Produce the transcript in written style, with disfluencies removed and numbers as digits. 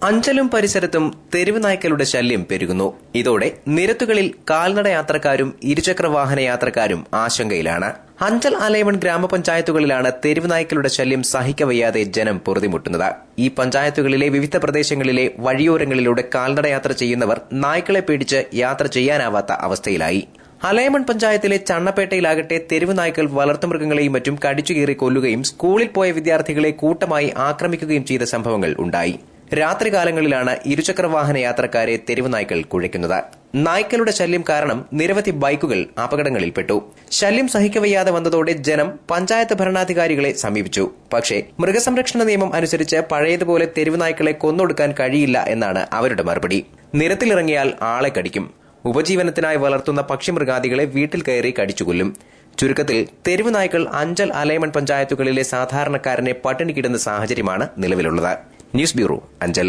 അഞ്ചലും പരിസരത്തും തെരുവ് നായ്ക്കളുടെ ശല്യം പെരുകുന്നു. ഇതോടെ നിരത്തുകളിൽ കാൽനട യാത്രക്കാരും ഇരുചക്രവാഹന യാത്രക്കാരും ആശങ്കയിലാണ്. അഞ്ചൽ അലൈമൺ ഗ്രാമപഞ്ചായത്തുകളിലാണ് തെരുവ് നായ്ക്കളുടെ ശല്യം സഹിക്കവയ്യാതെ ജനം പൊറുതിമുട്ടുന്നത്. ഈ പഞ്ചായത്തുകളിലെ വിവിധ പ്രദേശങ്ങളിലെ വഴിയോരങ്ങളിലൂടെ കാൽനടയാത്ര ചെയ്യുന്നവർ നായ്ക്കളെ പേടിച്ച് യാത്ര ചെയ്യാനാവാത്ത അവസ്ഥയിലായി. അലൈമൺ പഞ്ചായത്തിലെ ചണ്ണപ്പേട്ടയിലാകട്ടെ തെരുവ് നായ്ക്കൾ വളർത്തുമൃഗങ്ങളെയും മറ്റും കടിച്ചുകീറി കൊല്ലുകയും സ്കൂളിൽ പോയ വിദ്യാർത്ഥികളെ കൂട്ടമായി ആക്രമിക്കുകയും ചെയ്ത സംഭവങ്ങൾ ഉണ്ടായി. രാത്രികാലങ്ങളിലാണ് ഇരുചക്രവാഹന യാത്രക്കാരെ തെരുവ് നായ്ക്കൾ കുഴയ്ക്കുന്നത്. നായ്ക്കളുടെ ശല്യം കാരണം നിരവധി ബൈക്കുകൾ അപകടങ്ങളിൽപ്പെട്ടു. ശല്യം സഹിക്കവയ്യാതെ വന്നതോടെ ജനം പഞ്ചായത്ത് ഭരണാധികാരികളെ സമീപിച്ചു. പക്ഷേ മൃഗസംരക്ഷണ നിയമം അനുസരിച്ച് പഴയതുപോലെ തെരുവ് നായ്ക്കളെ കൊന്നൊടുക്കാൻ കഴിയില്ല എന്നാണ് അവരുടെ മറുപടി. നിരത്തിലിറങ്ങിയാൽ ആളെ കടിക്കും. ഉപജീവനത്തിനായി വളർത്തുന്ന പക്ഷിമൃഗാദികളെ വീട്ടിൽ കയറി കടിച്ചുകൊല്ലും. ചുരുക്കത്തിൽ തെരുവ് നായ്ക്കൾ അഞ്ചൽ അലൈമൺ പഞ്ചായത്തുകളിലെ സാധാരണക്കാരനെ പട്ടിണിക്കിടുന്ന സാഹചര്യമാണ് നിലവിലുള്ളത്. News bureau, Anchal.